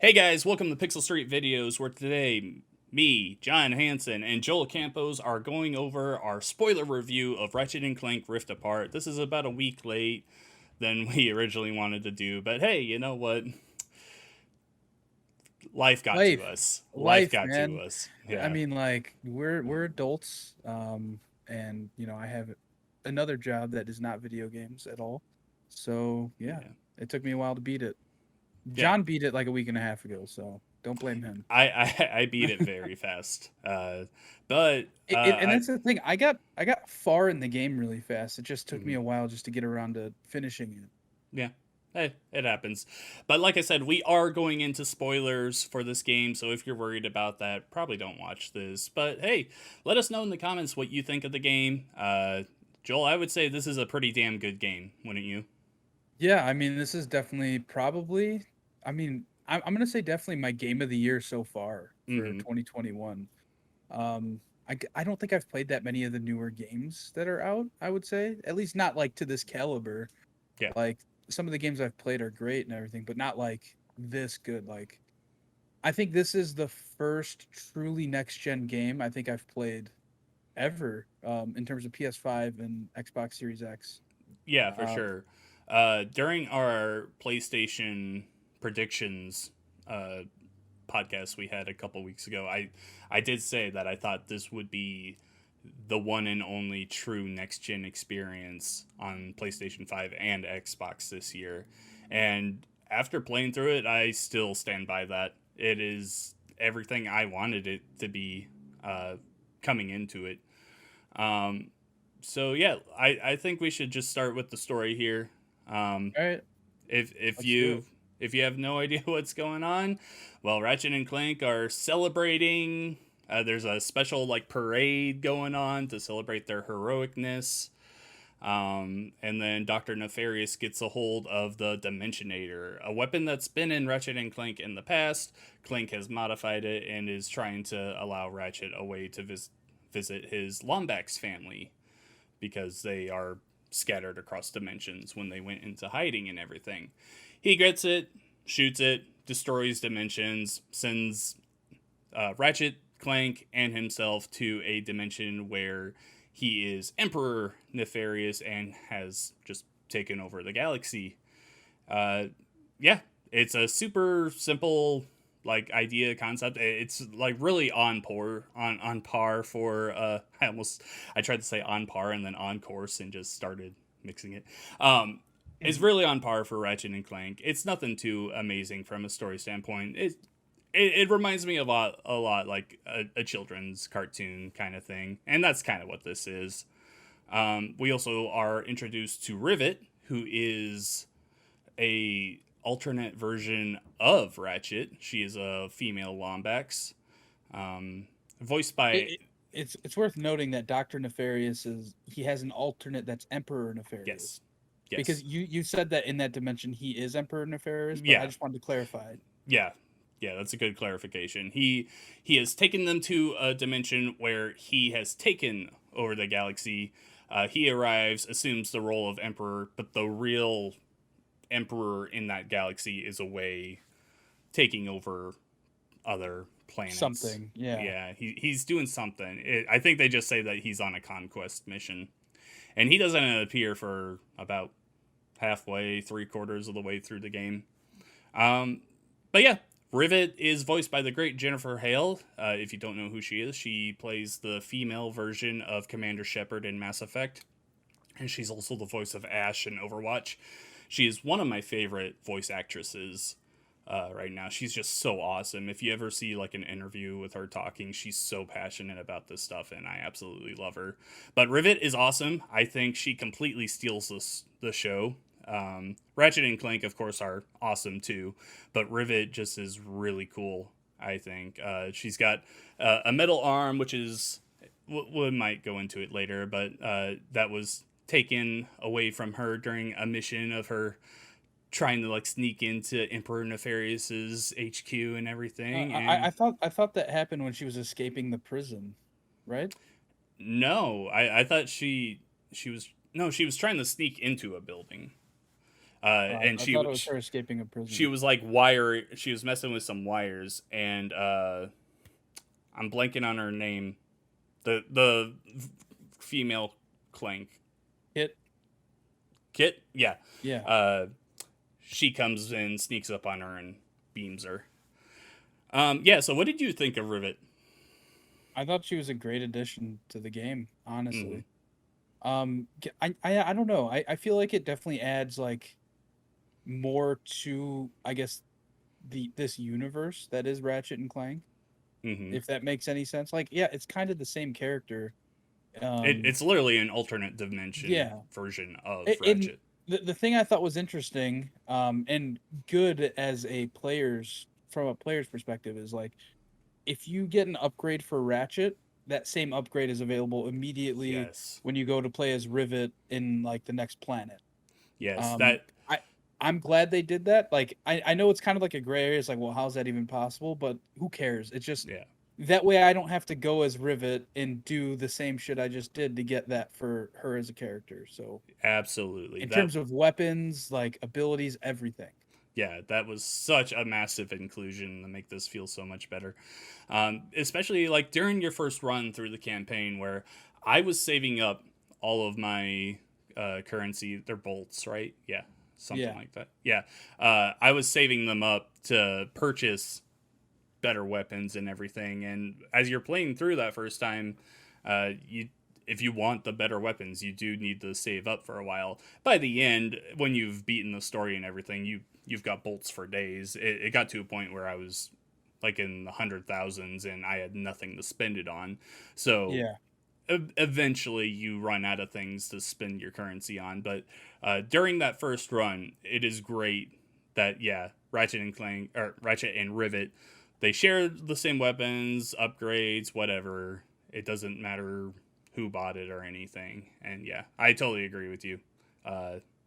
Hey guys, welcome to Pixel Street Videos, where today me, John Hansen, and Joel Campos are going over our spoiler review of Ratchet and Clank Rift Apart. This is about a week late than we originally wanted to do, but hey, you know what? Life got to Life, us. Life life, got to man. us. I Yeah. mean, like we're adults, and I have another job that is not video games at all. So yeah, Yeah. it took me a while to beat it. Yeah. John beat it like a week and a half ago, so don't blame him. I beat it very fast. But And I that's the thing. I got far in the game really fast. It just took me mhm. a while just to get around to finishing it. Yeah. Hey, it happens. But like I said, we are going into spoilers for this game, so if you're worried about that, probably don't watch this. But hey, let us know in the comments what you think of the game. Joel, I would say this is a pretty damn good game, wouldn't you? Yeah, I mean, this is definitely probably. I'm gonna say definitely my game of the year so far for Mm-hmm. 2021. I don't think I've played that many of the newer games that are out, I would say. At least not like to this caliber. Yeah. Like some of the games I've played are great and everything, but not like this good. Like I think this is the first truly next gen game I think I've played ever in terms of PS5 and Xbox Series X. Yeah, for Um, sure. During our PlayStation predictions uh, podcast we had a couple weeks ago, I did say that I thought this would be the one and only true next gen experience on PlayStation 5 and Xbox this year. And after playing through it, I still stand by that. It is everything I wanted it to be coming into it. Um, so yeah, I think we should just start with the story here. Um, all right, if let's do you it. if you have no idea what's going on, well, Ratchet and Clank are celebrating. There's a special like parade going on to celebrate their heroicness. And then Dr. Nefarious gets a hold of the Dimensionator, a weapon that's been in Ratchet and Clank in the past. Clank has modified it and is trying to allow Ratchet a way to visit his Lombax family because they are scattered across dimensions when they went into hiding and everything. He gets it, shoots it, destroys dimensions, sends Ratchet, Clank, and himself to a dimension where he is Emperor Nefarious and has just taken over the galaxy. Uh, yeah, it's a super simple like idea concept. It's like really on par for I tried to say on par and then on course and just started mixing it. It's Mhm. really on par for Ratchet and Clank. It's nothing too amazing from a story standpoint. It reminds me a lot like a children's cartoon kind of thing, and that's kind of what this is. We also are introduced to Rivet, who is a alternate version of Ratchet. She is a female Lombax, voiced It, by it, it's worth noting that Doctor Nefarious he has an alternate that's Emperor yes, Nefarious. Because yes, you said that in that dimension he is Emperor Nefarious, but I yeah, just wanted to clarify. yeah, yeah. That's a good clarification. He has taken them to a dimension where he has taken over the galaxy. He arrives, assumes the role of emperor, but the real emperor in that galaxy is away, taking over other planets. Something, yeah. Yeah, he's doing something. I think they just say that he's on a conquest mission, and he doesn't appear for about halfway, 3/4 of the way through the game. Um, but yeah, Rivet is voiced by the great Jennifer Hale. If you don't know who she is, she plays the female version of Commander Shepard in Mass Effect, and she's also the voice of Ash in Overwatch. She is one of my favorite voice actresses right now. She's just so awesome. If you ever see like an interview with her talking, she's so passionate about this stuff, and I absolutely love her. But Rivet is awesome. I think she completely steals the show. Ratchet and Clank, of course, are awesome too, but Rivet just is really cool. I think she's got a metal arm, which is we might go into it later, but that was taken away from her during a mission of her trying to like sneak into Emperor Nefarious's HQ and everything. I And thought that happened when she was escaping the prison, right? no, I thought she was no, she was trying to sneak into a building. And I thought it was her escaping a she prison. was like she was messing with some wires, and I'm blanking on her name. The female Clank. Hit. Kit, yeah. Yeah. Uh, she comes and sneaks up on her and beams her. Yeah. So, what did you think of Rivet? I thought she was a great addition to the game, Mm-hmm. honestly. I don't know. I feel like it definitely adds like more to, I guess, this universe that is Ratchet and Clank, Mm-hmm. if that makes any sense. Like, yeah, it's kind of the same character. It's literally an alternate dimension Yeah. version of In Ratchet. the thing I thought was interesting, and good as a player's from a player's perspective is like if you get an upgrade for Ratchet, that same upgrade is available immediately Yes. when you go to play as Rivet in like the next planet. Yes. Um, That. I I'm glad they did that. Like I know it's kind of like a gray area. It's like, well, how's that even possible? But who cares? It's just Yeah. that way I don't have to go as Rivet and do the same shit I just did to get that for her as a character. So Absolutely. in That. terms of weapons, like abilities, everything. Yeah. That was such a massive inclusion to make this feel so much better. Especially like during your first run through the campaign, where I was saving up all of my currency. They're bolts, right? Yeah, something Yeah. like that. Yeah, I was saving them up to purchase better weapons and everything. And as you're playing through that first time, you if you want the better weapons, you do need to save up for a while. By the end, when you've beaten the story and everything, you've got bolts for days. It got to a point where I was like in the 100,000s and I had nothing to spend it on. So Yeah. eventually you run out of things to spend your currency on. But during that first run, it is great that yeah, Ratchet and Clank or Ratchet and Rivet, they share the same weapons, upgrades, whatever. It doesn't matter who bought it or anything. And yeah, I totally agree with you.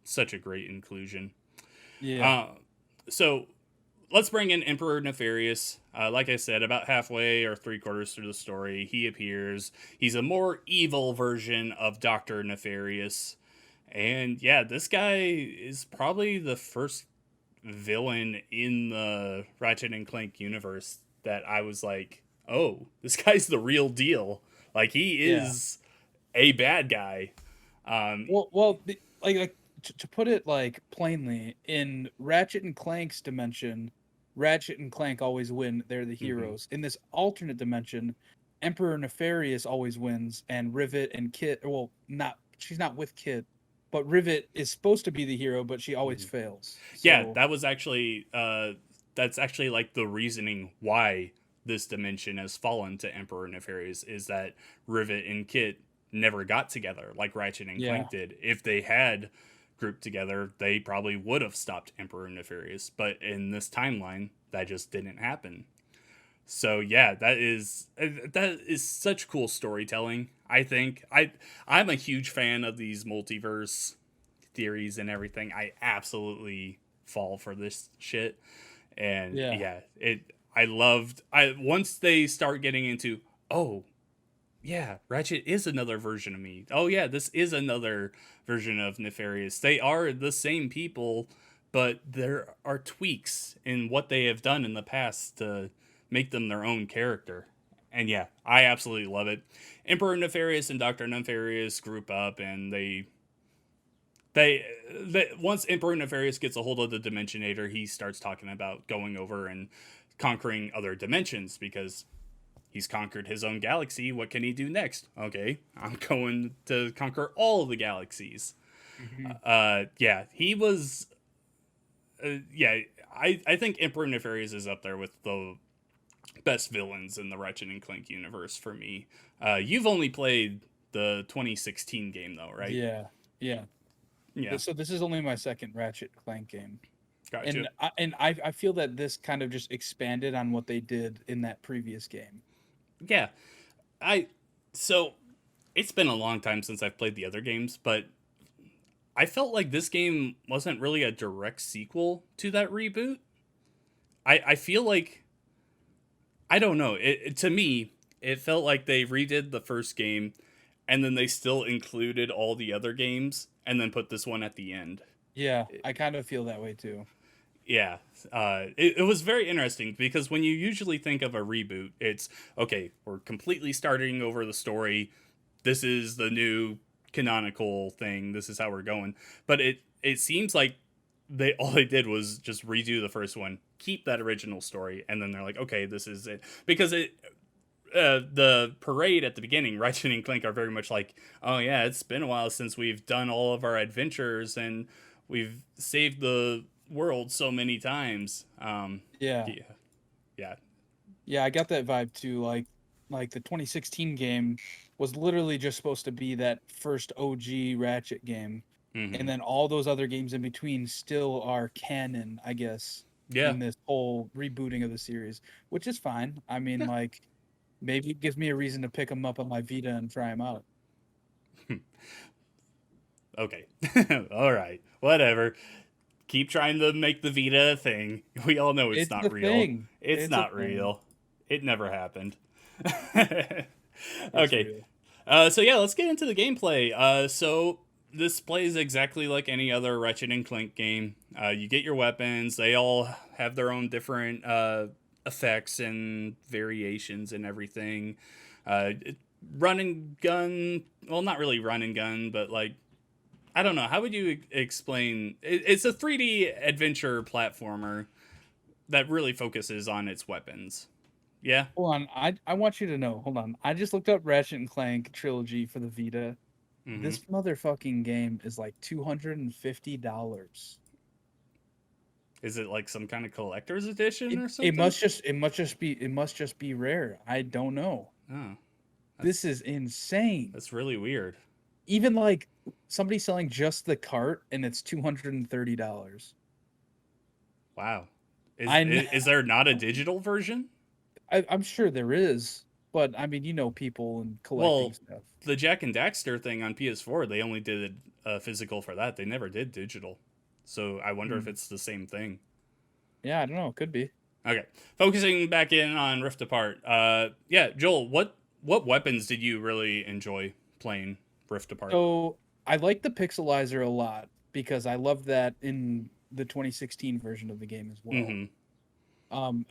Such a great inclusion. Yeah. Uh, so let's bring in Emperor Nefarious. Like I said, about halfway or three quarters through the story, he appears. He's a more evil version of Doctor Nefarious. And yeah, this guy is probably the first villain in the Ratchet and Clank universe that I was like, oh, this guy's the real deal. Like, he Yeah. is a bad guy. Um, Like to put it like plainly, in Ratchet and Clank's dimension, Ratchet and Clank always win. They're the mhm. heroes. In this alternate dimension, Emperor Nefarious always wins, and Rivet and Kit. Well, not she's not with Kit, but Rivet is supposed to be the hero, but she always Mhm. fails. Yeah, So that was actually that's actually like the reasoning why this dimension has fallen to Emperor Nefarious is that Rivet and Kit never got together like Ratchet and yeah, Clank did. If they had grouped together, they probably would have stopped Emperor Nefarious. But in this timeline, that just didn't happen. So yeah, that is such cool storytelling. I think I'm a huge fan of these multiverse theories and everything. I absolutely fall for this shit. And yeah, yeah, I loved I once they start getting into, oh, yeah, Ratchet is another version of me. Oh yeah, this is another version of Nefarious. They are the same people, but there are tweaks in what they have done in the past to make them their own character. And yeah, I absolutely love it. Emperor Nefarious and Doctor Nefarious group up, and they once Emperor Nefarious gets a hold of the Dimensionator, he starts talking about going over and conquering other dimensions because he's conquered his own galaxy. What can he do next? Okay, I'm going to conquer all of the galaxies. hmm Yeah, he was. Yeah, I think Emperor Nefarious is up there with the best villains in the Ratchet and Clank universe for me. You've only played the 2016 game though, right? yeah, yeah. Yeah, So this is only my second Ratchet Clank game. gotcha. And I feel that this kind of just expanded on what they did in that previous game. Yeah, I so it's been a long time since I've played the other games, but I felt like this game wasn't really a direct sequel to that reboot. I feel like I don't know. To me, it felt like they redid the first game and then they still included all the other games and then put this one at the end. Yeah, I kind of feel that way too. Yeah, it was very interesting because when you usually think of a reboot, it's okay, we're completely starting over the story. This is the new canonical thing. This is how we're going. But it seems like they all they did was just redo the first one, keep that original story, and then they're like, okay, this is it. Because the parade at the beginning, Ratchet and Clank are very much like, oh yeah, it's been a while since we've done all of our adventures and we've saved the world so many times. Yeah. Yeah, yeah. Yeah, I got that vibe too. Like the 2016 game was literally just supposed to be that first OG Ratchet game. And Hmm. then all those other games in between still are canon, I guess, Yeah. in this whole rebooting of the series, which is fine. I mean, Yeah. like maybe it gives me a reason to pick them up on my Vita and try them out. Okay. All right. Whatever. Keep trying to make the Vita a thing. We all know it's It's not the real. thing. It's It's a not thing. real. It never happened. It's Okay. real. So yeah, let's get into the gameplay. So this plays exactly like any other Ratchet and Clank game. You get your weapons. They all have their own different effects and variations and everything. Uh, Run and gun. Well, not really run and gun, but like I don't know. How would you explain? It's a 3D adventure platformer that really focuses on its weapons. Yeah. Hold on, I want you to know. Hold on, I just looked up Ratchet and Clank trilogy for the Vita. Mm-hmm. This motherfucking game is like $250. Is it like some kind of collector's edition It or it something? must just it must just be it must just be rare. I don't know. Oh, This that's is insane. that's really weird. Even like somebody selling just the cart and it's $230. Wow. I, kn- Is there not a digital version? I'm sure there is, but I mean, people and collecting Well, stuff. the Jack and Daxter thing on PS4, they only did physical for that. They never did digital. So I wonder if Hmm. it's the same thing. Yeah, I don't know. Could be. Okay, focusing back in on Rift Apart. Yeah, Joel, what weapons did you really enjoy playing Rift Apart? So I like the pixelizer a lot because I love that in the 2016 version of the game as well. Mm-hmm.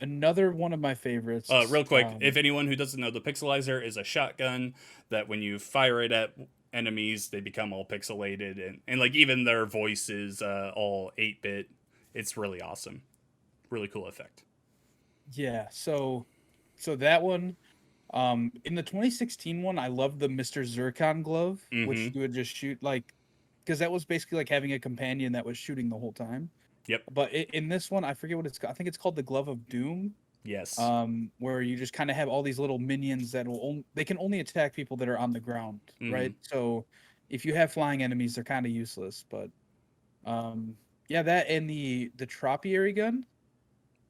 Another one of my favorites. Real quick, if anyone who doesn't know, the pixelizer is a shotgun that when you fire it at enemies, they become all pixelated and like even their voice is all 8-bit. It's really awesome. Really cool effect. Yeah, so that one, in the 2016 one, I love the Mr. Zircon glove, which Mm-hmm. you would just shoot like, because that was basically like having a companion that was shooting the whole time. Yep. But in this one, I forget what it's called. I think it's called the Glove of Doom, Yes. where you just kind of have all these little minions that they can only attack people that are on the ground, Mm-hmm. right? So if you have flying enemies, they're kind of useless. But yeah, that and the tropiary gun,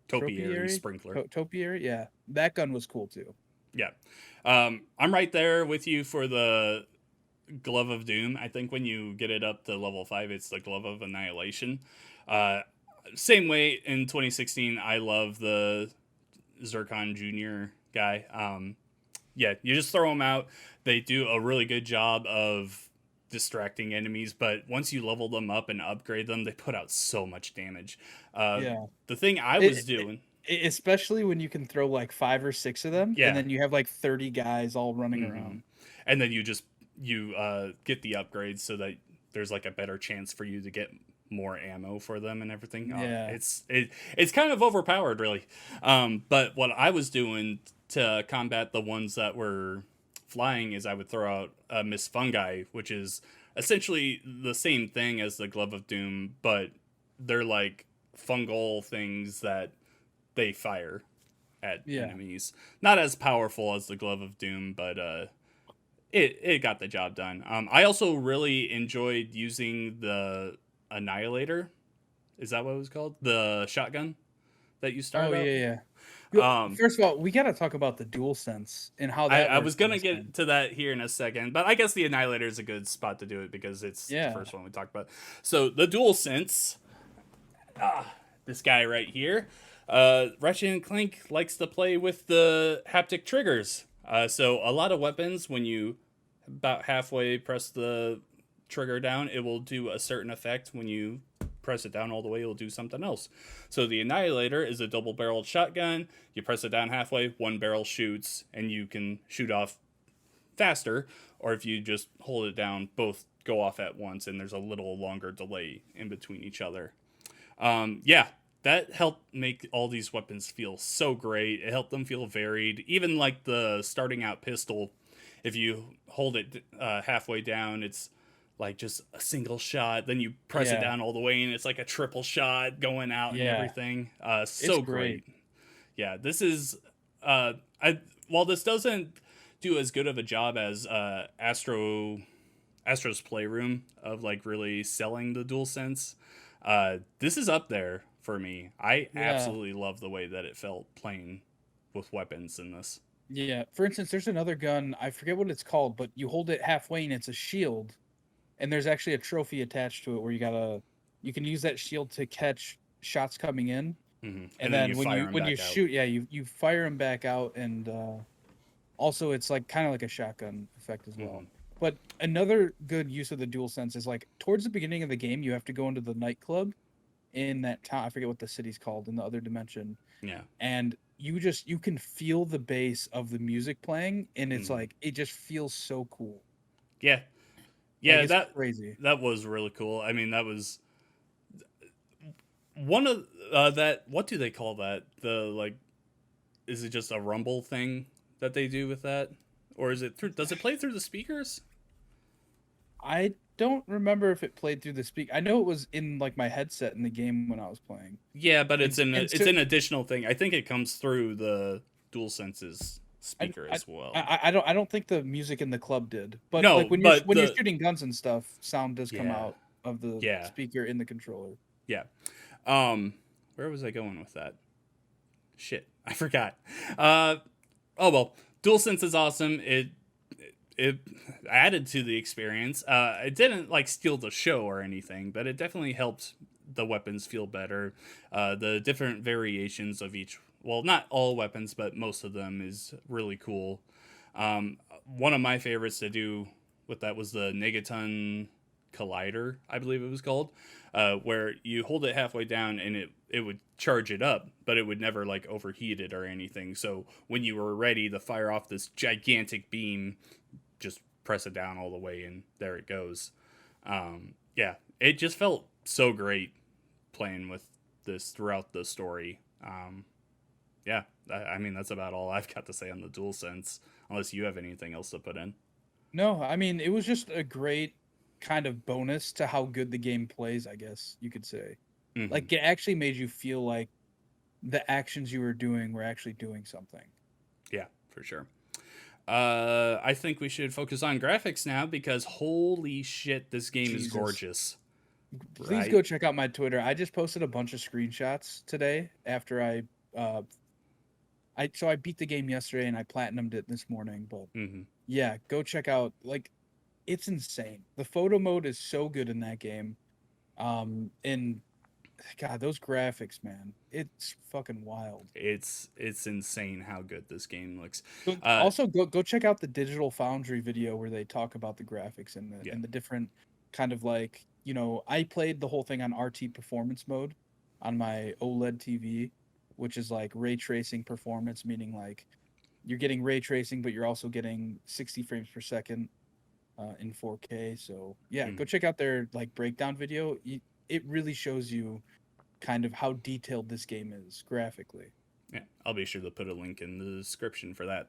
Topiary sprinkler. topiary, yeah, that gun was cool too. Yeah. I'm right there with you for the Glove of Doom. I think when you get it up to level 5, it's the Glove of Annihilation. Uh, Same way in 2016, I love the Zircon Jr. guy. Yeah, you just throw them out. They do a really good job of distracting enemies, but once you level them up and upgrade them, they put out so much damage. Uh, Yeah, the thing I was it, it, doing, especially when you can throw like 5 or 6 of them, and yeah, then you have like 30 guys all running hmm around. and then you get the upgrades so that there's like a better chance for you to get more ammo for them and everything. Yeah, It's kind of overpowered, really. But what I was doing to combat the ones that were flying is I would throw out Miss Fungi, which is essentially the same thing as the Glove of Doom, but they're like fungal things that they fire at yeah. enemies. Not as powerful as the Glove of Doom, but it got the job done. I also really enjoyed using the Annihilator. Is that what it was called? The shotgun that you Oh start yeah, up. yeah. Um, First of all, we got to talk about the dual sense and how that I works was in gonna this get game. to that here in a second, but I guess the Annihilator is a good spot to do it because it's the Yeah. first one we talked about. So the dual sense, this guy right here, Ratchet and Clank likes to play with the haptic triggers. So a lot of weapons, when you about halfway press the trigger down, it will do a certain effect when you press it down all the way, it'll do something else. So the Annihilator is a double-barreled shotgun. You press it down halfway, one barrel shoots, and you can shoot off faster. Or if you just hold it down, both go off at once, and there's a little longer delay in between each other. Yeah, that helped make all these weapons feel so great. It helped them feel varied. Even like the starting out pistol, if you hold it halfway down, it's like just a single shot. Then you press it Yeah. down all the way, and it's like a triple shot going out and Yeah. everything. It's So great. great. Yeah, this is. While this doesn't do as good of a job as Astro's Playroom of like really selling the DualSense, this is up there for me. I Yeah. absolutely love the way that it felt playing with weapons in this. Yeah. For instance, there's another gun, I forget what it's called, but you hold it halfway and it's a shield, and there's actually a trophy attached to it where you can use that shield to catch shots coming in, And and then you then fire them when you back out. shoot, yeah, you fire them back out, and also it's like kind of like a shotgun effect as well. But another good use of the DualSense is like towards the beginning of the game, you have to go into the nightclub in that town. I forget what the city's called in the other dimension, Yeah. and you can feel the bass of the music playing, and it's like it just feels so cool. Yeah. Like Yeah, it's that crazy. that was really cool. I mean, that was one of that. What do they call that? The like, is it just a rumble thing that they do with that, or is it through? Does it play through the speakers? I don't remember if it played through the speak. I know it was in like my headset in the game when I was playing. Yeah, but And it's so an additional thing. I think it comes through the DualSense's I, speaker I as well. I don't think the music in the club did, but like No, but when you're the shooting guns and stuff, sound does come yeah, out of the yeah, speaker in the controller. yeah. Um, where was I going with that? Shit, I forgot. Uh, oh well, DualSense is awesome. It added to the experience. It didn't like steal the show or anything, but it definitely helped the weapons feel better. The different variations of each, well, not all weapons, but most of them is really cool. One of my favorites to do with that was the Negaton Collider, I believe it was called, where you hold it halfway down and it would charge it up, but it would never like overheat it or anything. So when you were ready to fire off this gigantic beam, just press it down all the way and there it goes. Yeah, it just felt so great playing with this throughout the story. Yeah, I mean that's about all I've got to say on the DualSense, unless you have anything else to put in. No, I mean it was just a great kind of bonus to how good the game plays, I guess you could say. Mm-hmm. Like it actually made you feel like the actions you were doing were actually doing something. Yeah, for sure. I think we should focus on graphics now because holy shit, this game is Jesus. gorgeous, Please right? go check out my Twitter. I just posted a bunch of screenshots today after uh I beat the game yesterday and I platinumed it this morning, but Mm-hmm. yeah, go check out like it's insane. The photo mode is so good in that game. And God, those graphics, man, it's fucking wild. It's insane how good this game looks. Also, go check out the Digital Foundry video where they talk about the graphics Yeah. and the different kind of like I played the whole thing on RT performance mode on my OLED TV, which is like ray tracing performance, meaning like you're getting ray tracing, but you're also getting 60 frames per second in 4K. So yeah, go Mm. check out their like breakdown video. It really shows you kind of how detailed this game is graphically. Yeah, I'll be sure to put a link in the description for that.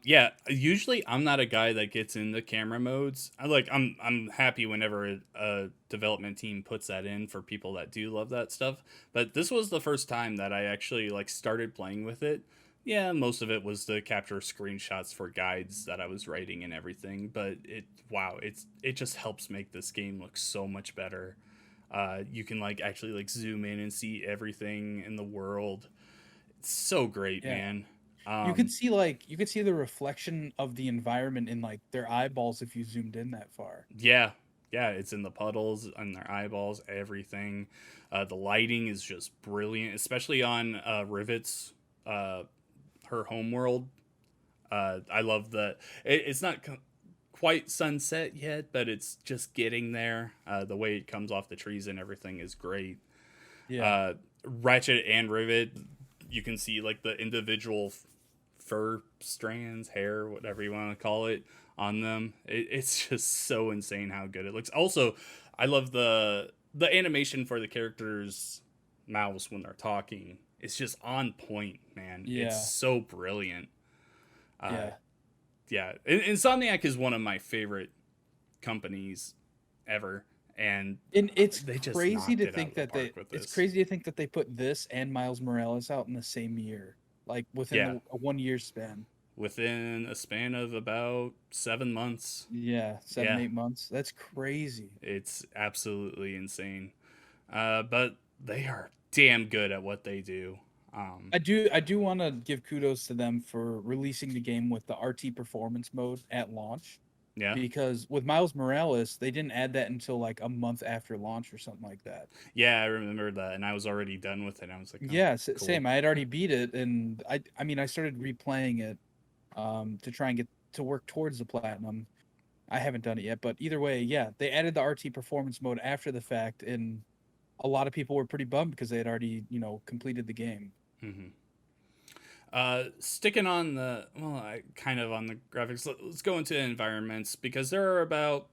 Yeah, usually I'm not a guy that gets into camera modes. I'm happy whenever a development team puts that in for people that do love that stuff. But this was the first time that I actually like started playing with it. Yeah, most of it was to capture screenshots for guides that I was writing and everything. But it just helps make this game look so much better. You can like actually like zoom in and see everything in the world. It's so great, Yeah. man. You could see the reflection of the environment in like their eyeballs if you zoomed in that far. Yeah, yeah, it's in the puddles on their eyeballs, everything. The lighting is just brilliant, especially on Rivet's her home world. I love that. It's not quite sunset yet, but it's just getting there. The way it comes off the trees and everything is great. Yeah. Uh, Ratchet and Rivet, you can see like the individual fur strands, hair, whatever you want to call it, on them. It's just so insane how good it looks. Also, I love the animation for the characters' mouths when they're talking. It's just on point, man. It's Yeah. so brilliant. Uh, Yeah. yeah, Insomniac is one of my favorite companies ever, and And it's they just crazy knocked to it out think of the that park with it's this. crazy to think that they put this and Miles Morales out in the same year, like within Yeah, a 1 year span. within a span of about 7 months. Yeah, seven, Yeah, 8 months. That's crazy. it's absolutely insane. But they are damn good at what they do. Um, I do want to give kudos to them for releasing the game with the RT performance mode at launch, yeah, because with Miles Morales, they didn't add that until like a month after launch or something like that. yeah, I remember that, and I was already done with it. I was like, oh, Yeah, cool. same. I had already beat it, and I mean I started replaying it to try and get to work towards the platinum. I haven't done it yet, but either way, yeah, they added the RT performance mode after the fact, and a lot of people were pretty bummed because they had already, completed the game. Hmm. Sticking on the kind of on the graphics. Let's go into environments because there are about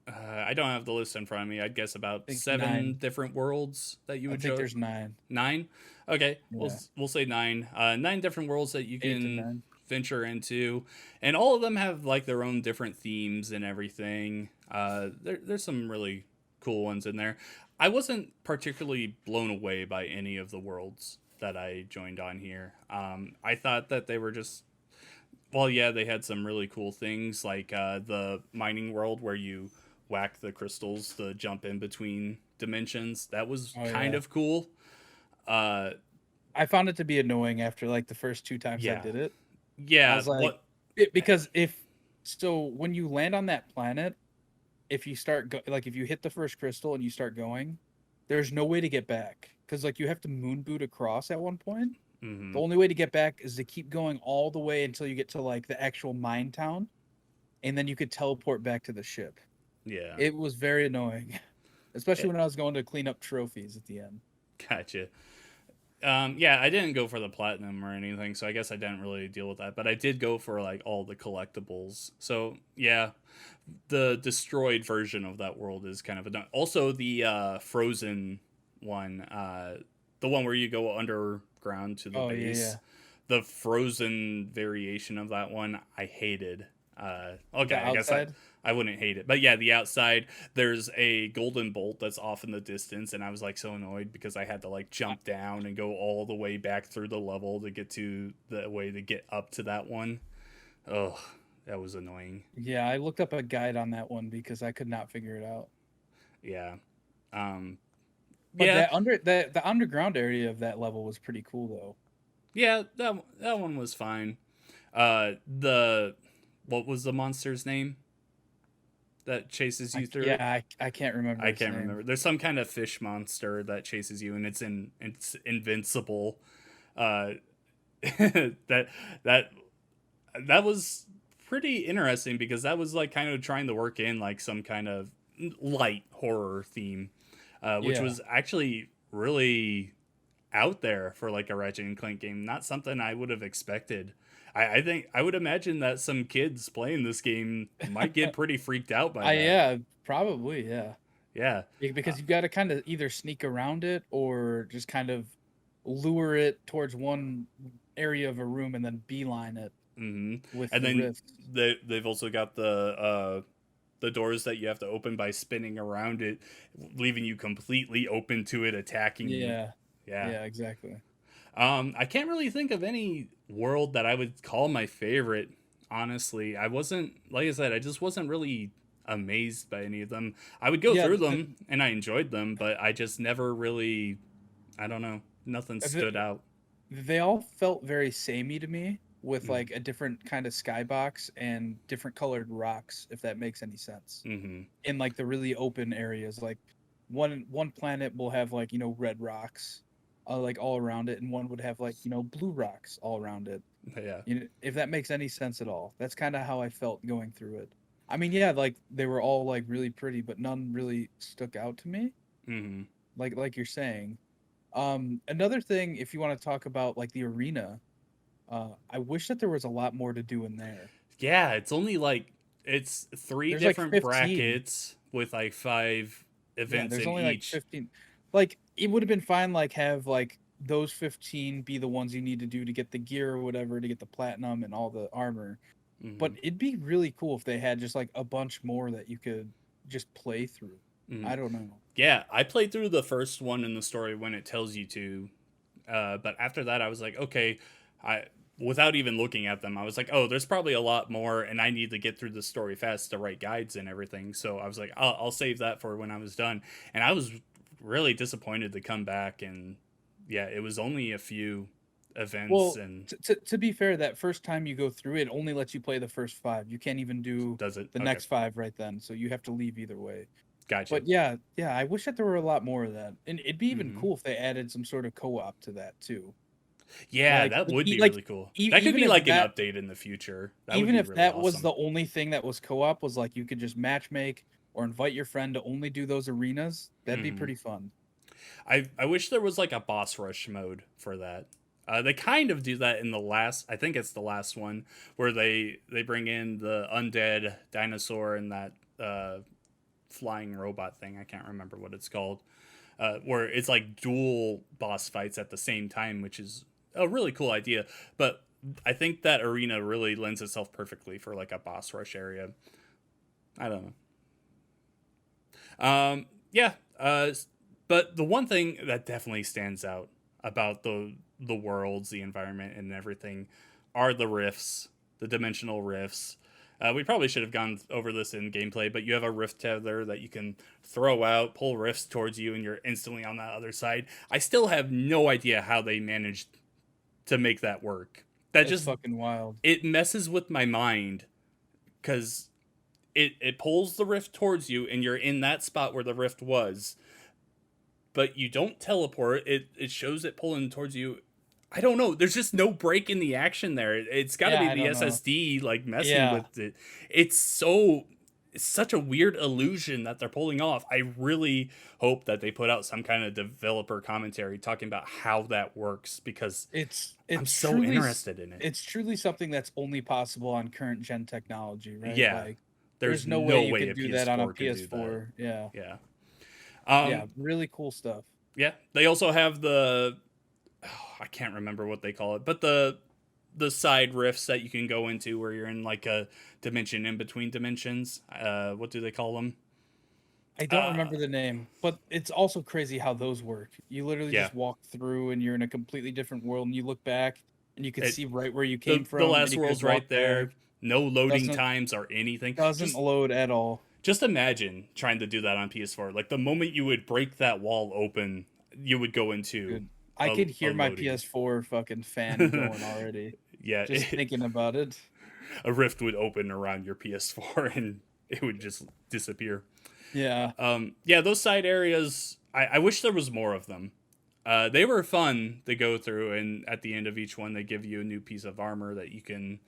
I don't have the list in front of me. I'd guess about I think seven nine. different worlds that you I would think show. there's nine. Nine. Okay, Yeah, we'll say nine. Nine different worlds that you eight to can nine. venture into, and all of them have like their own different themes and everything. There's some really cool ones in there. I wasn't particularly blown away by any of the worlds that I joined on here. I thought that they were just well, yeah, they had some really cool things like the mining world where you whack the crystals to jump in between dimensions. That was Oh kind yeah. of cool. Uh, I found it to be annoying after like the first two times I yeah, did it. I yeah. was like, What? because if so, when you land on that planet, if you like if you hit the first crystal and you start going, there's no way to get back because like you have to moon boot across at one point. Mm-hmm. The only way to get back is to keep going all the way until you get to like the actual mine town, and then you could teleport back to the ship. Yeah. It was very annoying, especially It, when I was going to clean up trophies at the end. gotcha. Yeah, I didn't go for the platinum or anything, so I guess I didn't really deal with that. But I did go for like all the collectibles. So yeah, the destroyed version of that world is kind of a also the frozen one, the one where you go underground to the Oh yeah, yeah. base. The frozen variation of that one I hated. Okay, The I guess outside. I wouldn't hate it, but yeah, the outside there's a golden bolt that's off in the distance, and I was like so annoyed because I had to like I- jump down and go all the way back through the level to get to the way to get up to that one. Oh, that was annoying. Yeah, I looked up a guide on that one because I could not figure it out. Yeah. Um, But yeah, the underground area of that level was pretty cool though. yeah, that one was fine. The what was the monster's name that chases you through it? I can't remember I its can't name. remember. There's some kind of fish monster that chases you, and it's invincible. Uh, that that that was pretty interesting because that was like kind of trying to work in like some kind of light horror theme, which Yeah. was actually really out there for like a Ratchet and Clank game. Not something I would have expected. I think I would imagine that some kids playing this game might get pretty freaked out by I that. yeah, probably, yeah. Yeah. Uh, Because you got to kind of either sneak around it or just kind of lure it towards one area of a room and then beeline it hmm with And the then rifts. they've also got the doors that you have to open by spinning around it, leaving you completely open to it attacking you. Yeah. Yeah. Yeah, exactly. I can't really think of any world that I would call my favorite. Honestly, I wasn't like I said. I just wasn't really amazed by any of them. I would go Yeah, through them and I enjoyed them, but I just never really. I don't know. Nothing the, stood out. they all felt very samey to me with Mm-hmm. like a different kind of skybox and different colored rocks, if that makes any sense. Mm-hmm. In like the really open areas, like one planet will have like, red rocks like all around it, and one would have like, blue rocks all around it. Yeah. If that makes any sense at all. That's kind of how I felt going through it. I mean, yeah, like they were all like really pretty, but none really stuck out to me. Hmm. Like you're saying. Another thing, if you want to talk about like the arena, I wish that there was a lot more to do in there. Yeah, it's only like it's three There's like different 15. brackets with like five Yeah, events there's in only like each. 15. Like it would have been fine like have like those 15 be the ones you need to do to get the gear or whatever to get the platinum and all the armor. But Hmm. it'd be really cool if they had just like a bunch more that you could just play through. Hmm. I don't know. Yeah, I played through the first one in the story when it tells you to, but after that, I was like, okay, I without even looking at them, I was like, oh, there's probably a lot more, and I need to get through the story fast to write guides and everything. So I was like, I'll save that for when I was done. And I was really disappointed to come back, and yeah, it was only a few events, Well, and to be fair, that first time you go through it only lets you play the first five. You can't even do does it? the Okay, next five right then, so you have to leave either way. gotcha. But yeah, yeah, I wish that there were a lot more of that. And it'd be even Hmm. cool if they added some sort of co-op to that too. Yeah, that would be Like really cool. That could even be if like an that update in the future. That would even be if really that was awesome. the only thing that was co-op was like you could just match make or invite your friend to only do those arenas, that'd be Hmm. pretty fun. I wish there was like a boss rush mode for that. They kind of do that in the last. I think it's the last one where they bring in the undead dinosaur and that flying robot thing. I can't remember what it's called. Where it's like dual boss fights at the same time, which is a really cool idea. But I think that arena really lends itself perfectly for like a boss rush area. I don't know. Yeah. But the one thing that definitely stands out about the worlds, the environment, and everything are the rifts, the dimensional rifts. We probably should have gone over this in gameplay, but you have a rift tether that you can throw out, pull rifts towards you, and you're instantly on that other side. I still have no idea how they managed to make that work. That That's just fucking wild. it messes with my mind because it pulls the rift towards you, and you're in that spot where the rift was, but you don't teleport. It shows it pulling towards you. I don't know. There's just no break in the action there. It's got to Yeah, be I the don't know. SSD like messing Yeah, with it. It's such a weird illusion that they're pulling off. I really hope that they put out some kind of developer commentary talking about how that works because it's I'm it's so truly interested in it. it's truly something that's only possible on current gen technology, right? Yeah. Like There's there's no way no you way could a do that on a PS4 could do that. PS4. Yeah. Yeah. Yeah, Um really cool stuff. yeah, they also have the I can't remember what they call it, but the side rifts that you can go into where you're in like a dimension in between dimensions. What do they call them? I don't Uh, remember the name, but it's also crazy how those work. You literally yeah, just walk through and you're in a completely different world and you look back and you can it see right where you came the from and last you could world's walk right there. back. No loading Doesn't times or anything. doesn't load at all. Just imagine trying to do that on PS4. Like the moment you would break that wall open, you would go into Dude, I a, could a hear my loading. PS4 fucking fan going already. Yeah, Just thinking about it. a rift would open around your PS4 and it would just disappear. Yeah. Yeah, those side areas, I wish there was more of them. They were fun to go through, and at the end of each one, they give you a new piece of armor that you can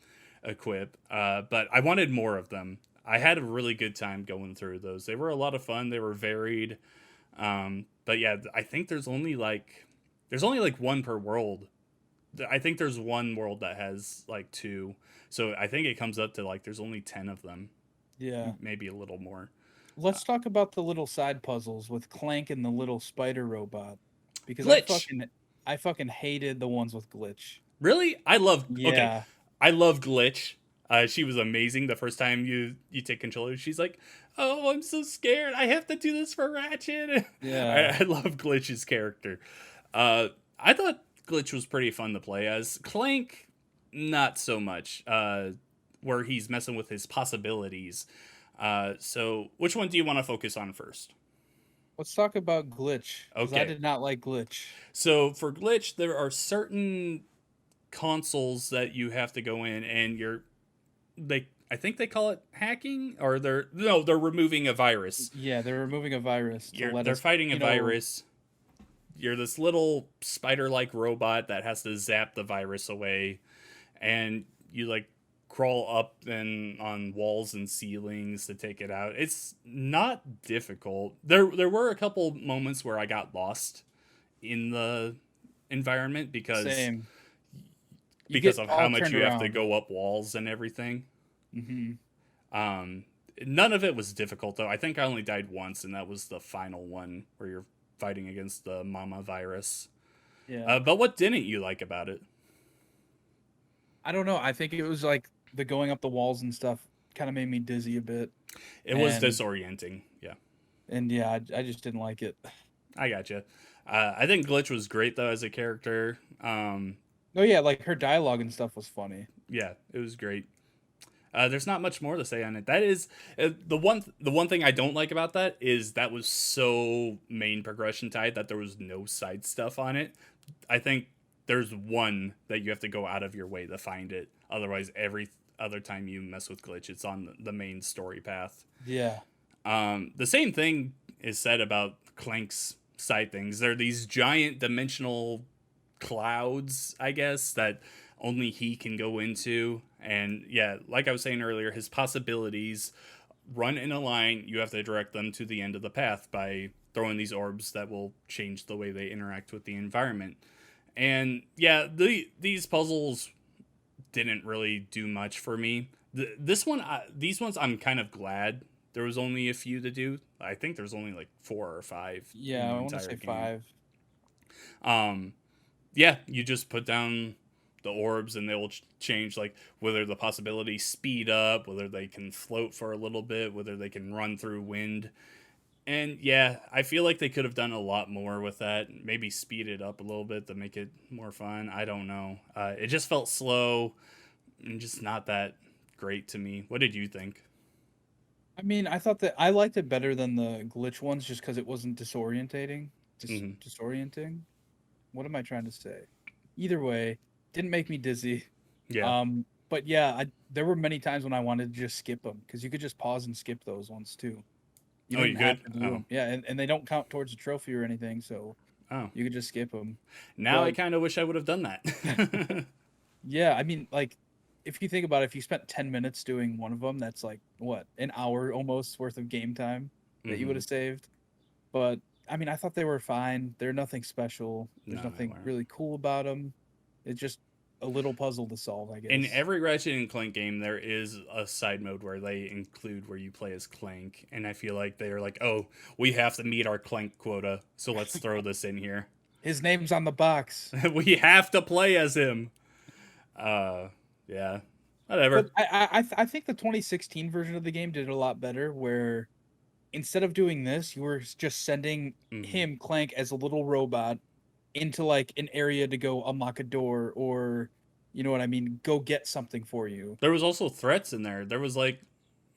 equip. But I wanted more of them. I had a really good time going through those. They were a lot of fun. They were varied. But yeah, I think there's only like one per world. I think there's one world that has like two. So I think it comes up to like there's only 10 of them, Yeah. maybe a little more. Let's talk about the little side puzzles with Clank and the little spider robot. Because Glitch. I fucking hated the ones with glitch. Really? Okay. Yeah. I love Glitch. She was amazing the first time you take control. She's like, "Oh, I'm so scared. I have to do this for Ratchet." Yeah. I love Glitch's character. I thought Glitch was pretty fun to play as. Clank, not so much. Where he's messing with his possibilities. So which one do you want to focus on first? Let's talk about glitch because I Okay. did not like glitch. So for Glitch, there are certain consoles that you have to go in and they I think they call it hacking or they're removing a virus. Yeah, they're removing a virus to let They're us, fighting a you know, virus. You're this little spider-like robot that has to zap the virus away, and you like crawl up and on walls and ceilings to take it out. It's not difficult. There were a couple moments where I got lost in the environment Same. You because get of how all much turned you have to around. go up walls and everything. Hmm. Um, None of it was difficult though. I think I only died once, and that was the final one where you're fighting against the mama virus. Yeah. But what didn't you like about it? I don't know. I think it was like the going up the walls and stuff kind of made me dizzy a bit, It was and disorienting. Yeah, yeah, I just didn't like it. I gotcha. I think Glitch was great though as a character. Oh yeah, like her dialogue and stuff was funny. Yeah, it was great. There's not much more to say on it. That is the one thing I don't like about that is that was so main progression tied that there was no side stuff on it. I think there's one that you have to go out of your way to find it. Otherwise, every other time you mess with Glitch, it's on the main story path. Yeah. The same thing is said about Clank's side things. They're these giant dimensional clouds, I guess, that only he can go into. And yeah, like I was saying earlier, his possibilities run in a line. You have to direct them to the end of the path by throwing these orbs that will change the way they interact with the environment. And yeah, these puzzles didn't really do much for me. These ones, I'm kind of glad there was only a few to do. I think there's only like 4 or 5 in Yeah, the I want to entire say game. 5. Um, yeah, you just put down the orbs and they will change like whether the possibilities speed up, whether they can float for a little bit, whether they can run through wind. And yeah, I feel like they could have done a lot more with that. Maybe speed it up a little bit to make it more fun. I don't know. It just felt slow and just not that great to me. What did you think? I mean, I thought that I liked it better than the glitch ones just because it wasn't disorientating. Mm-hmm. Disorienting? What am I trying to say? Either way, didn't make me dizzy. Yeah. But yeah, there were many times when I wanted to just skip them because you could just pause and skip those ones too. You Oh, you didn't good? have to do Oh, them. Yeah, and they don't count towards a trophy or anything, so oh. you could just skip them. Now I But kind of wish I would have done that. yeah, I mean, like, if you think about it, if you spent 10 minutes doing one of them, that's like what, an hour almost worth of game time that you would Mm-hmm. have saved. But I mean, I thought they were fine. They're nothing special. There's No, they nothing weren't. really cool about them. It's just a little puzzle to solve, I In guess. every Ratchet and Clank game, there is a side mode where they include where you play as Clank, and I feel like they're like, "Oh, we have to meet our Clank quota, so let's throw this in here. His name's on the box. We have to play as him." Uh, yeah, whatever. But I think the 2016 version of the game did it a lot better, where instead of doing this, you were just sending Mm-hmm. him Clank as a little robot into like an area to go unlock a door or you know what I mean, go get something for you. There was also threats in there. There was like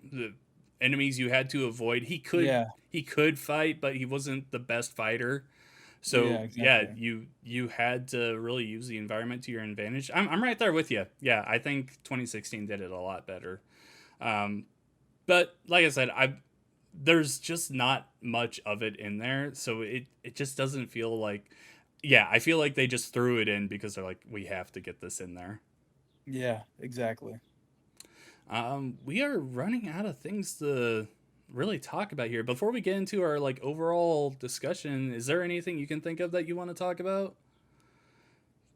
the enemies you had to avoid. Yeah, He could fight, but he wasn't the best fighter. yeah, So yeah, exactly. you had to really use the environment to your advantage. I'm right there with you. Yeah, I think 2016 did it a lot better. Um, but like I said, I there's just not much of it in there, so it just doesn't feel like. Yeah, I feel like they just threw it in because they're like, we have to get this in there. Yeah, exactly. We are running out of things to really talk about here. Before we get into our like overall discussion, is there anything you can think of that you want to talk about?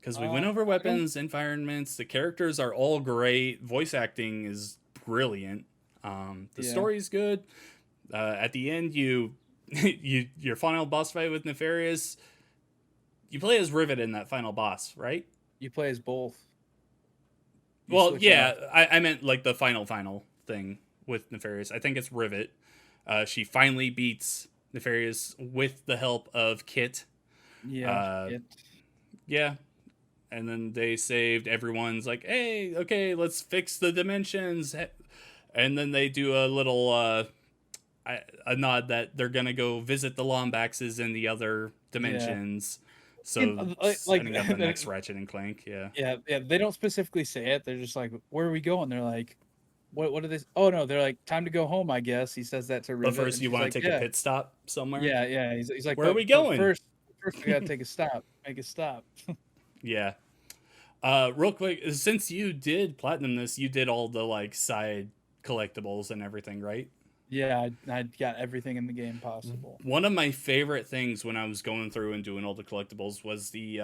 Because we went over I don't. weapons, environments, the characters are all great, voice acting is brilliant, the Yeah, story's good. At the end, your final boss fight with Nefarious, you play as Rivet in that final boss, right? you play as both. You Well, switch yeah, off. I meant like the final thing with Nefarious. I think it's Rivet. She finally beats Nefarious with the help of Kit. Yeah, Uh, it. yeah, and then they saved everyone's like, hey, okay, let's fix the dimensions. And then they do a little a nod that they're gonna go visit the Lombaxes in the other Yeah, dimensions. and So like setting up the next Ratchet and Clank, yeah. yeah, yeah. They don't specifically say it. They're just like, "Where are we going?" They're like, "What are they?" Oh no, they're like, "Time to go home." I guess he says that to But Rivet, first, and you she's want like, to take a "Yeah, pit stop somewhere? yeah, yeah." He's like, Where are we but going? first we gotta take a stop. Make a stop." Yeah. Real quick, since you did platinum this, you did all the like side collectibles and everything, right? Yeah, I got everything in the game possible. One of my favorite things when I was going through and doing all the collectibles was the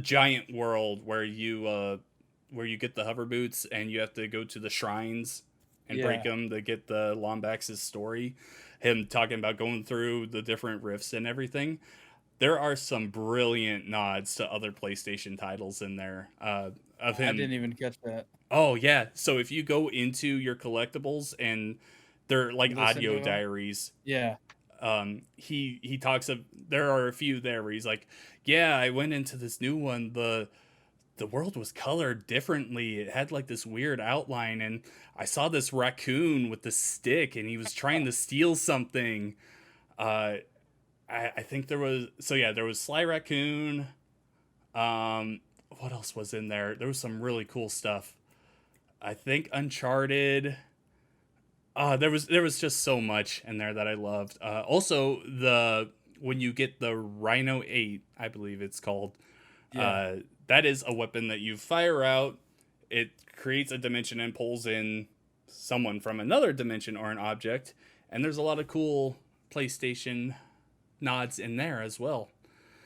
giant world where you get the hover boots and you have to go to the shrines and break Yeah, them to get the Lombax's story. Him talking about going through the different rifts and everything. There are some brilliant nods to other PlayStation titles in there of I him. didn't even catch that. Oh yeah, so if you go into your collectibles and they're like Listen audio to him. diaries, Yeah. he talks of there are a few there where he's like, yeah, I went into this new one, the world was colored differently. It had like this weird outline, and I saw this raccoon with the stick, and he was trying to steal something. Uh, I think there was there was Sly Raccoon. What else was in there? There was some really cool stuff. I think Uncharted. There was just so much in there that I loved. Also, the when you get the Rhino 8, I believe it's called. Yeah. That is a weapon that you fire out. It creates a dimension and pulls in someone from another dimension or an object. And there's a lot of cool PlayStation nods in there as well.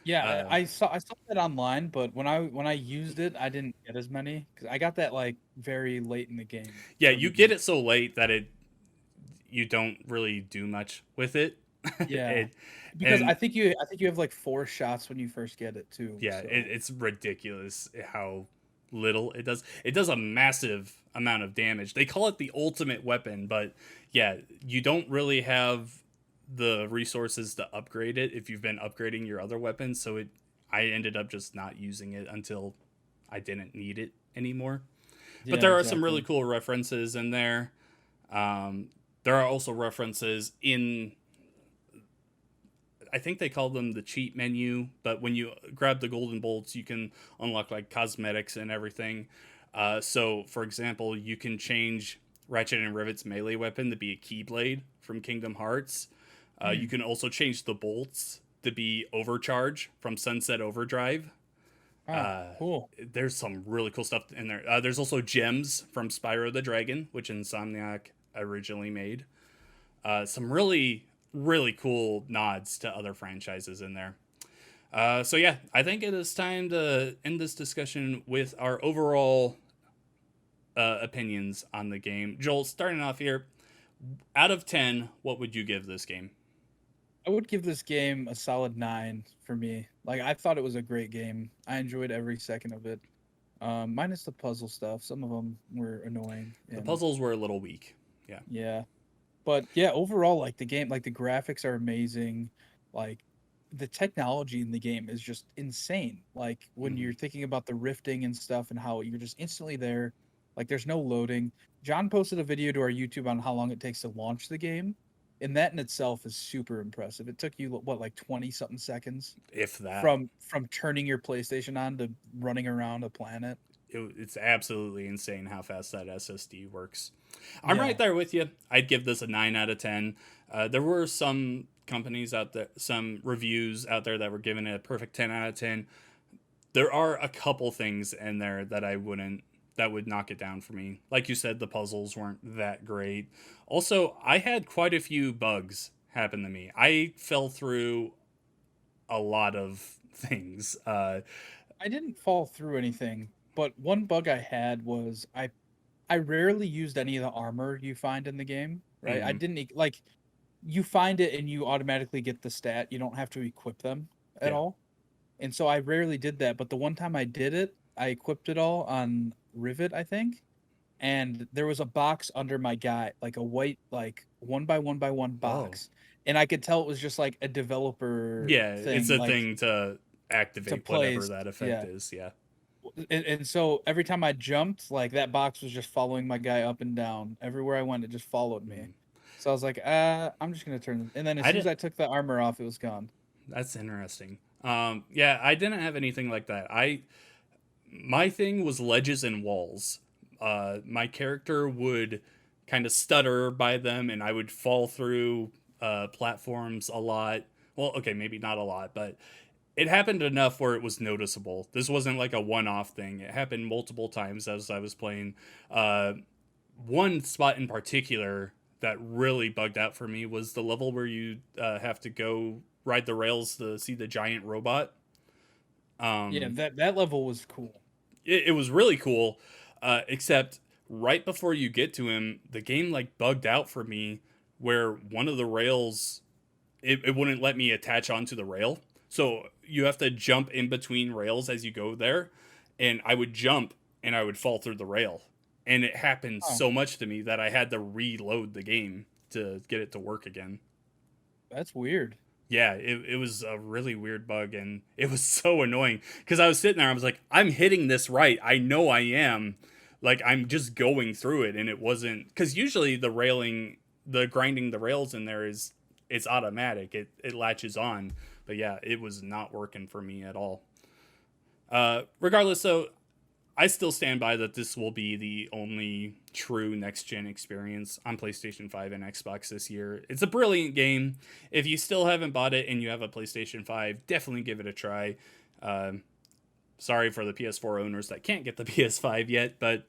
Yeah, Uh, I saw that online, but when I used it, I didn't get as many because I got that like very late in the game yeah, for you get me. it so late that you don't really do much with it. Yeah, it because and I think you have like 4 shots when you first get it too. yeah, So it's ridiculous how little it does. It does a massive amount of damage. They call it the ultimate weapon, but yeah, you don't really have the resources to upgrade it if you've been upgrading your other weapons. So I ended up just not using it until I didn't need it anymore. But yeah, there are some really exactly. cool references in there. There are also references in I think they call them the cheat menu, but when you grab the golden bolts, you can unlock like cosmetics and everything. So, for example, you can change Ratchet and Rivet's melee weapon to be a Keyblade from Kingdom Hearts. You Hmm. can also change the bolts to be Overcharge from Sunset Overdrive. Oh, Uh, cool. there's some really cool stuff in there. There's also gems from Spyro the Dragon, which Insomniac originally made. Some really cool nods to other franchises in there. So yeah, I think it is time to end this discussion with our overall opinions on the game. Joel, starting off here, out of 10, what would you give this game? I would give this game a solid 9 for me. Like I thought it was a great game. I enjoyed every second of it. Minus the puzzle stuff. Some of them were annoying The and puzzles were a little weak. Yeah. yeah. But yeah, overall, like the game, like the graphics are amazing. Like the technology in the game is just insane. Like when Mm-hmm. you're thinking about the rifting and stuff and how you're just instantly there, like there's no loading. John posted a video to our YouTube on how long it takes to launch the game, and that in itself is super impressive. It took you what, like 20 something seconds If that. from turning your PlayStation on to running around a planet. It's absolutely insane how fast that SSD works. I'm right Yeah. there with you. I'd give this a 9 out of 10. There were some companies out there, some reviews out there that were giving it a perfect 10 out of 10. There are a couple things in there that that would knock it down for me. Like you said, the puzzles weren't that great. Also, I had quite a few bugs happen to me. I fell through a lot of things. I didn't fall through anything, but one bug I had was I rarely used any of the armor you find in the game, right? I mhm, didn't like you find it and you automatically get the stat. You don't have to equip them at yeah. all. And so I rarely did that, but the one time I did it, I equipped it all on Rivet, I think. And there was a box under my guy, like a white, like 1 by 1 by 1 Oh. box. And I could tell it was just like a developer Yeah, it's thing, a like thing to to activate whatever place. that effect Yeah. is. Yeah. And so every time I jumped, like that box was just following my guy up and down. Everywhere I went, it just followed me. Mm. So I was like, I'm just gonna turn. And then as I soon as didn't. I took the armor off, it was gone. That's interesting. Yeah, I didn't have anything like that. My thing was ledges and walls. My character would kind of stutter by them, and I would fall through platforms a lot. Well, okay, maybe not a lot, but it happened enough where it was noticeable. This wasn't like a one-off thing. It happened multiple times as I was playing. Uh, One spot in particular that really bugged out for me was the level where you have to go ride the rails to see the giant robot. Yeah, Um, that level was cool. it was really cool, except right before you get to him, the game like bugged out for me where one of the rails it wouldn't let me attach onto the rail. So you have to jump in between rails as you go there. And I would jump and I would fall through the rail. And it happened Oh, so much to me that I had to reload the game to get it to work again. that's weird. Yeah, it was a really weird bug and it was so annoying because I was sitting there, I was like, I'm hitting this right. I know I am. Like, I'm just going through it and it wasn't because usually the grinding the rails in there is it's automatic. It latches on. But yeah, it was not working for me at all. Regardless, though, I still stand by that this will be the only true next gen experience on PlayStation 5 and Xbox this year. It's a brilliant game. If you still haven't bought it and you have a PlayStation 5, definitely give it a try. Um Sorry for the PS4 owners that can't get the PS5 yet, but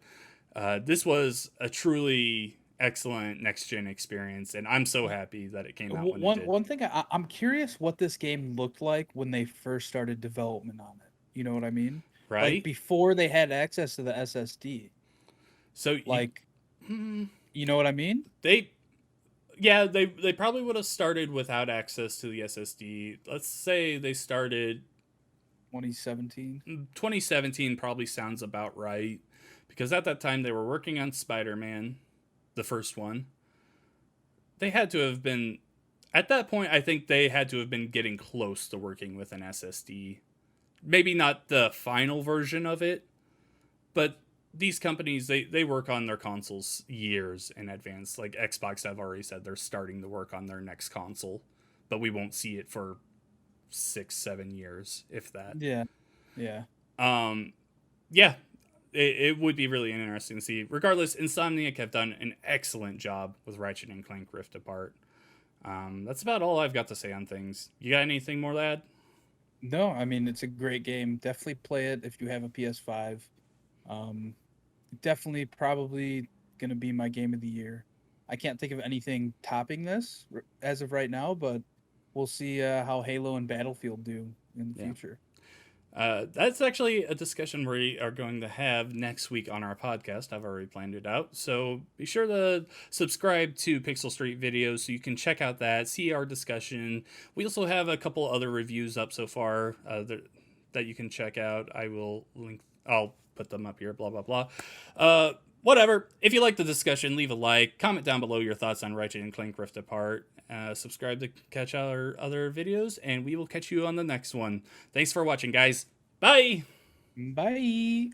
this was a truly excellent next gen experience, and I'm so happy that it came out when it did. One thing I'm curious what this game looked like when they first started development on it. You know what I mean? Like Right? before they had access to the SSD. So Like, hmm, you know what I mean? they yeah, they probably would have started without access to the SSD. Let's say they started 2017. 2017 probably sounds about right because at that time they were working on Spider-Man, the first one. They had to have been at that point I think they had to have been getting close to working with an SSD. Maybe not the final version of it, but these companies they work on their consoles years in advance. Like Xbox have already said they're starting to work on their next console, but we won't see it for 6 7 years if that. Yeah. Yeah. um yeah, it would be really interesting to see. Regardless, Insomniac have done an excellent job with Ratchet and Clank Rift Apart. That's about all I've got to say on things. You got anything more to add? No, I mean it's a great game. Definitely play it if you have a PS5. Um, Definitely probably gonna be my game of the year. I can't think of anything topping this as of right now, but we'll see how Halo and Battlefield do in the Yeah. future. That's actually a discussion we are going to have next week on our podcast. I've already planned it out. So be sure to subscribe to Pixel Street Videos so you can check out that, see our discussion. We also have a couple other reviews up so far that you can check out. I'll put them up here, blah, blah, blah. Whatever. If you like the discussion, leave a like. Comment down below your thoughts on Ratchet and Clank Rift Apart. Subscribe to catch our other videos, and we will catch you on the next one. Thanks for watching, guys. Bye! Bye.